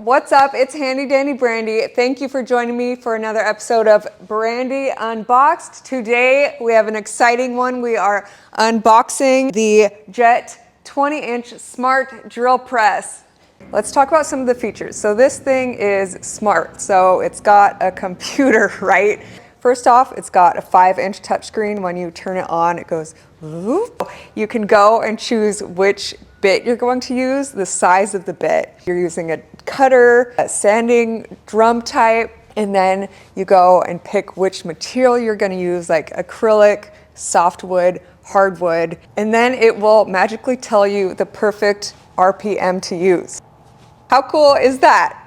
What's up? It's Handy Dandy Brandy. Thank you for joining me for another episode of Brandy Unboxed. Today we have an exciting one. We are unboxing the Jet 20-inch Smart Drill Press. Let's talk about some of the features. So this thing is smart. So it's got a computer, right? First off, it's got a 5-inch touchscreen. When you turn it on, it goes, ooh. You can go and choose which bit you're going to use, the size of the bit. You're using a cutter, a sanding drum type, and then you go and pick which material you're going to use, like acrylic, softwood, hardwood, and then it will magically tell you the perfect RPM to use. How cool is that?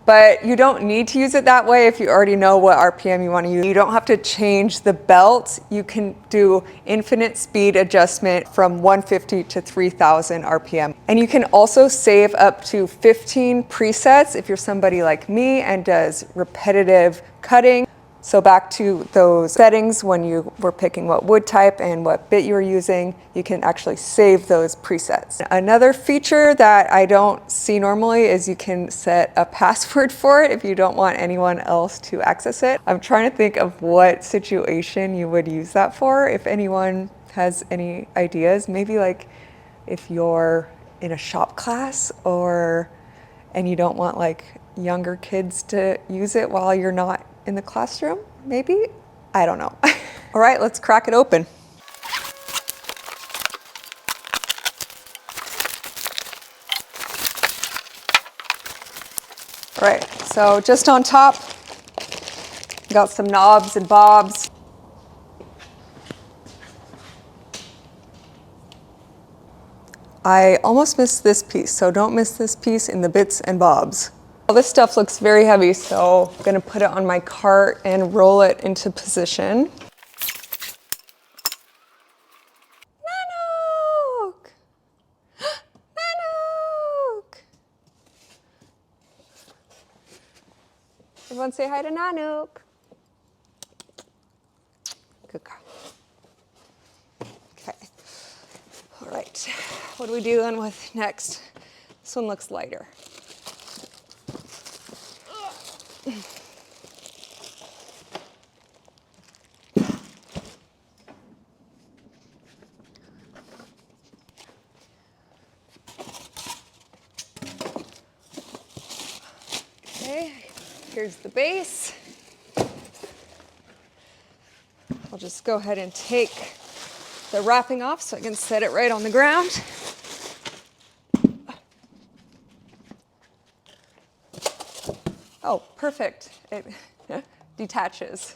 But you don't need to use it that way if you already know what RPM you want to use. You don't have to change the belt. You can do infinite speed adjustment from 150 to 3000 RPM. And you can also save up to 15 presets if you're somebody like me and does repetitive cutting. So back to those settings when you were picking what wood type and what bit you were using, you can actually save those presets. Another feature that I don't see normally is you can set a password for it if you don't want anyone else to access it. I'm trying to think of what situation you would use that for. If anyone has any ideas, maybe like if you're in a shop class and you don't want like younger kids to use it while you're not in the classroom, maybe? I don't know. All right, let's crack it open. All right, so just on top, got some knobs and bobs. I almost missed this piece, so don't miss this piece in the bits and bobs. Well, this stuff looks very heavy, so I'm gonna put it on my cart and roll it into position. Nanook! Nanook! Everyone say hi to Nanook. Good girl. Okay. All right. What are we dealing with next? This one looks lighter. Okay, here's the base. I'll just go ahead and take the wrapping off so I can set it right on the ground. Oh, perfect. It detaches.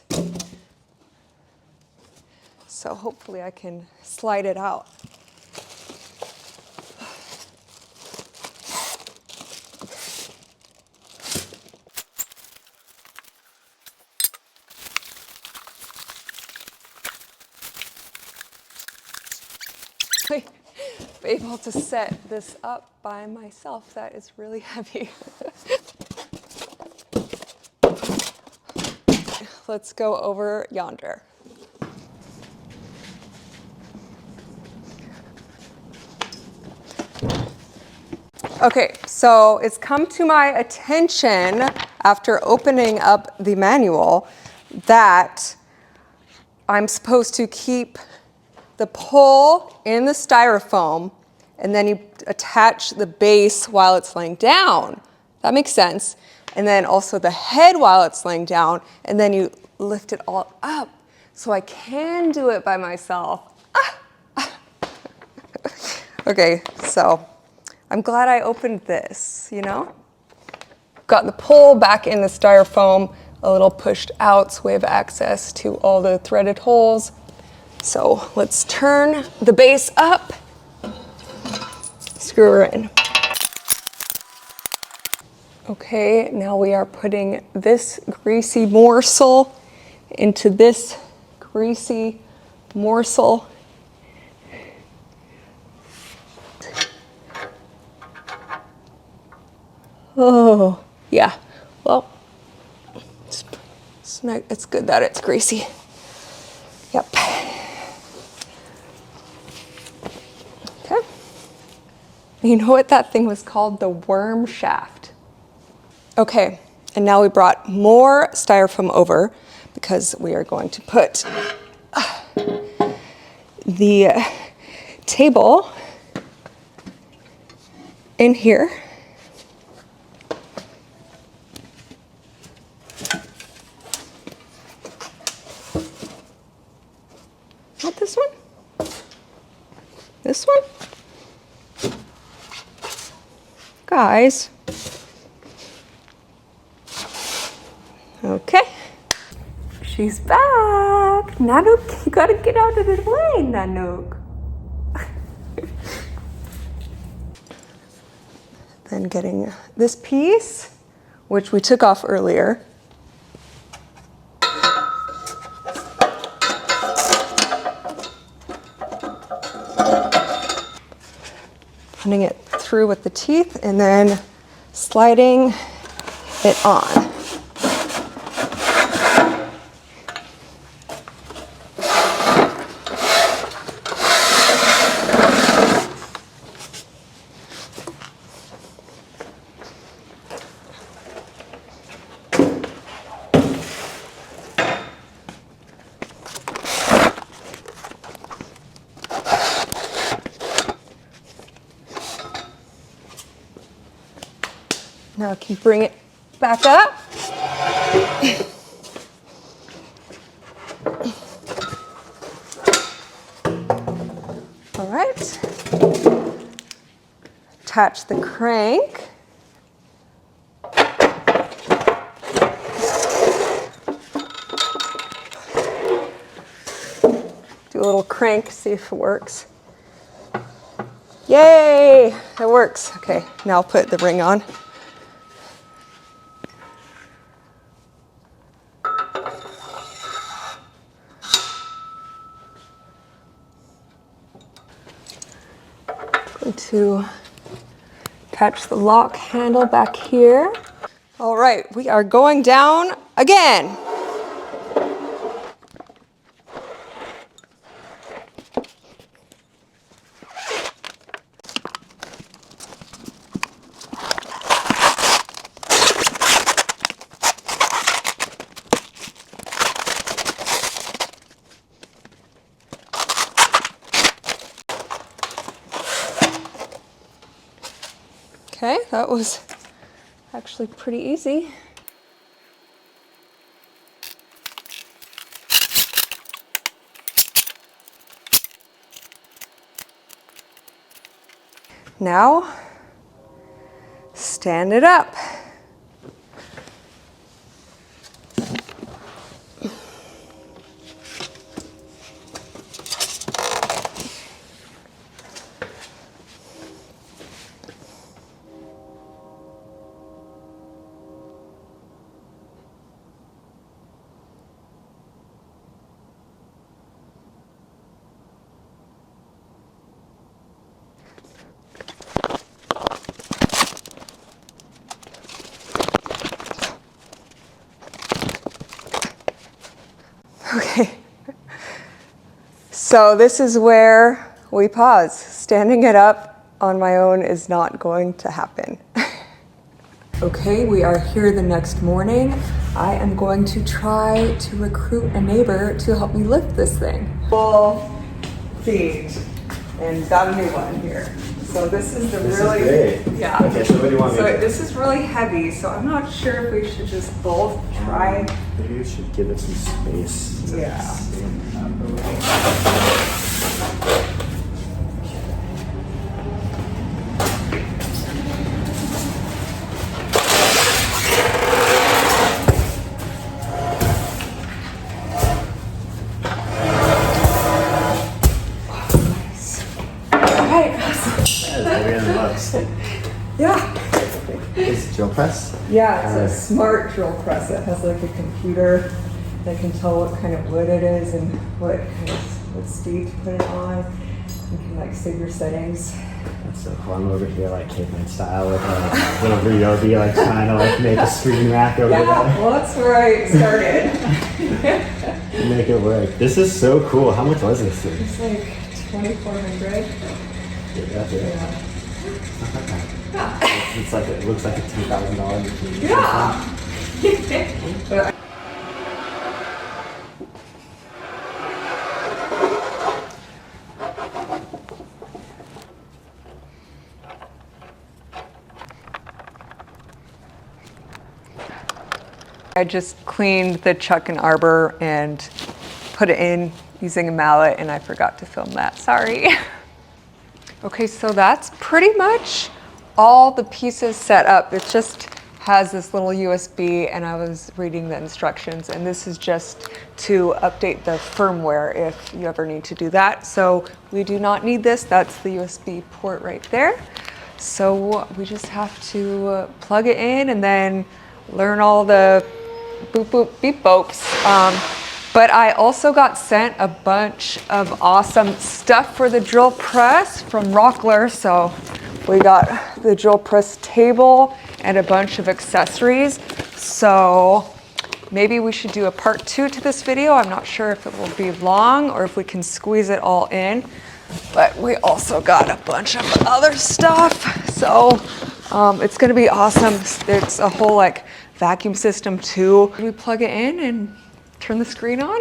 So hopefully I can slide it out. Be able to set this up by myself. That is really heavy. Let's go over yonder. Okay, so it's come to my attention after opening up the manual that I'm supposed to keep the pole in the styrofoam and then you attach the base while it's laying down. That makes sense. And then also the head while it's laying down, and then you lift it all up. So I can do it by myself. Okay, so I'm glad I opened this, you know? Got the pole back in the styrofoam, a little pushed out so we have access to all the threaded holes. So let's turn the base up, screw her in. Okay, now we are putting this greasy morsel into this greasy morsel. Oh, yeah. Well, it's good that it's greasy. Yep. Okay. You know what that thing was called? The worm shaft. Okay, and now we brought more styrofoam over because we are going to put the table in here. Not this one? This one? Guys. Okay. She's back. Nanook, you gotta get out of the way, Nanook. Then getting this piece, which we took off earlier. Putting it through with the teeth and then sliding it on. Now I can bring it back up. All right. Attach the crank. Do a little crank, see if it works. Yay, it works. Okay, now I'll put the ring on. Going to attach the lock handle back here. All right, we are going down again. Okay, that was actually pretty easy. Now, stand it up. Okay, so this is where we pause. Standing it up on my own is not going to happen. Okay, we are here the next morning. I am going to try to recruit a neighbor to help me lift this thing. Full feet, and got a new one here. So this is This is great. Yeah. Okay, so what do you want me to do? This is really heavy, so I'm not sure if we should just both try. Maybe we should give it some space. Yeah. Yeah. Is drill press? Yeah, it's a smart drill press. It has like a computer that can tell what kind of wood it is and what speed to put it on. You can like save your settings. That's so cool. I'm over here like caveman style with a little Ryobi like trying to like make a screen rack over there. Well, that's where I started. Make it work. This is so cool. How much was this thing? It's like $2,400. That's it. Yeah. It's like it looks like a $2,000 machine. Yeah. I just cleaned the Chuck and Arbor and put it in using a mallet, and I forgot to film that. Sorry. Okay, so that's pretty much all the pieces set up. It just has this little USB, and I was reading the instructions, and this is just to update the firmware if you ever need to do that. So we do not need this. That's the USB port right there. So we just have to plug it in and then learn all the boop boop beep bopes. But I also got sent a bunch of awesome stuff for the drill press from Rockler. So we got the drill press table and a bunch of accessories. So maybe we should do a part 2 to this video. I'm not sure if it will be long or if we can squeeze it all in. But we also got a bunch of other stuff. So it's gonna be awesome. It's a whole like vacuum system too. We plug it in and turn the screen on.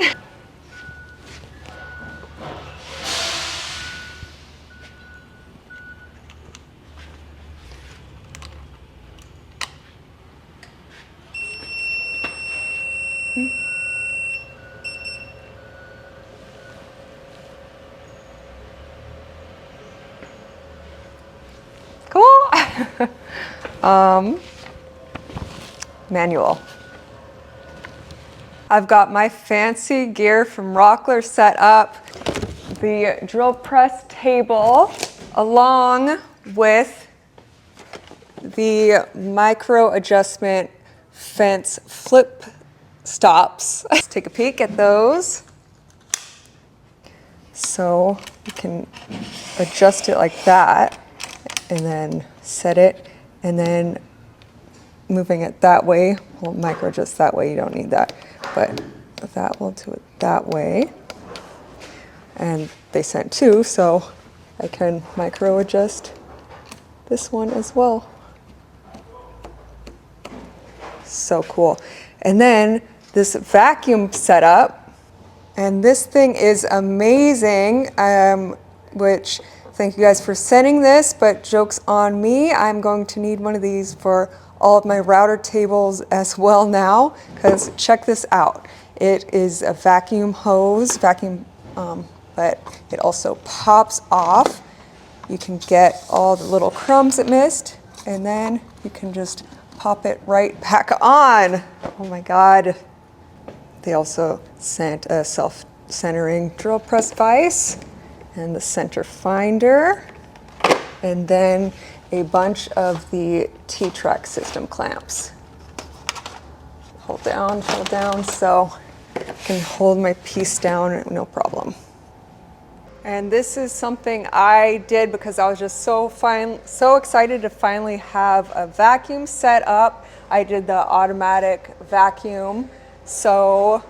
Cool. Manual. I've got my fancy gear from Rockler set up, the drill press table, along with the micro adjustment fence flip stops. Let's take a peek at those. So you can adjust it like that and then set it, and then moving it that way, well, micro adjust that way, you don't need that, but that will do it that way. And they sent 2, so I can micro adjust this one as well. So cool. And then this vacuum setup, and this thing is amazing, which thank you guys for sending this, but joke's on me. I'm going to need one of these for all of my router tables as well now, because check this out. It is a vacuum hose, but it also pops off. You can get all the little crumbs it missed, and then you can just pop it right back on. Oh my God. They also sent a self-centering drill press vise and the center finder, and then a bunch of the T-track system clamps. Hold down, so I can hold my piece down, no problem. And this is something I did because I was just so excited to finally have a vacuum set up. I did the automatic vacuum, so,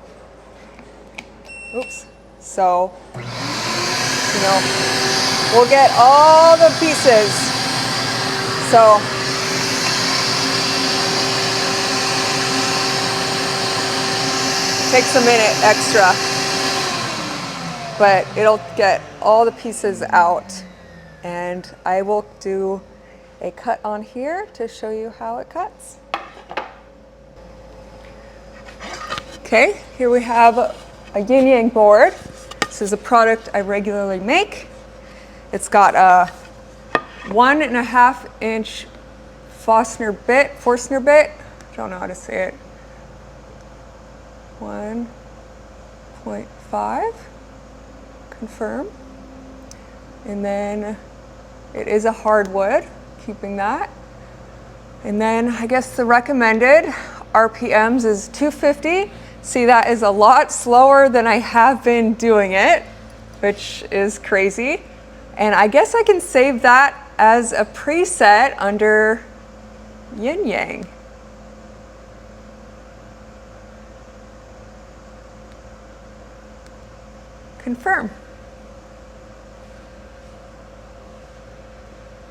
so, you know, we'll get all the pieces. So, takes a minute extra, but it'll get all the pieces out, and I will do a cut on here to show you how it cuts. Okay, here we have a yin yang board. This is a product I regularly make. It's got a 1.5 inch Forstner bit, I don't know how to say it, 1.5, confirm. And then it is a hardwood, keeping that. And then I guess the recommended RPMs is 250. See, that is a lot slower than I have been doing it, which is crazy. And I guess I can save that as a preset under yin yang. Confirm.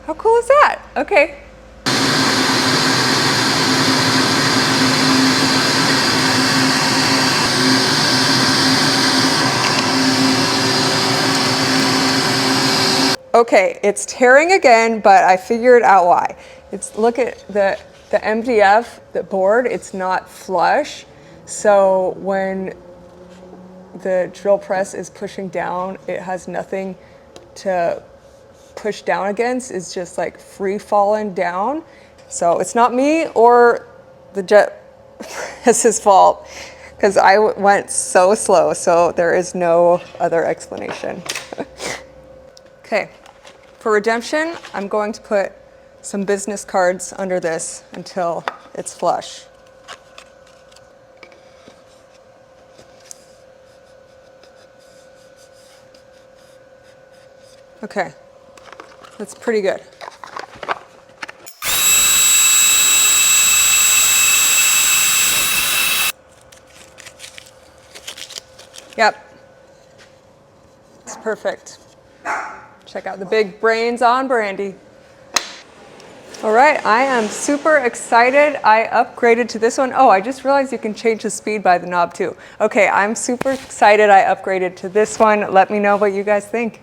How cool is that? Okay. Okay, it's tearing again, but I figured out why. Look at the MDF, the board, it's not flush. So when the drill press is pushing down, it has nothing to push down against. It's just like free falling down. So it's not me or the jet press's fault, because I went so slow. So there is no other explanation. Okay, for redemption, I'm going to put some business cards under this until it's flush. Okay, that's pretty good. Yep, it's perfect. Check out the big brains on Brandy. All right, I am super excited. I upgraded to this one. Oh, I just realized you can change the speed by the knob too. Okay, I'm super excited I upgraded to this one. Let me know what you guys think.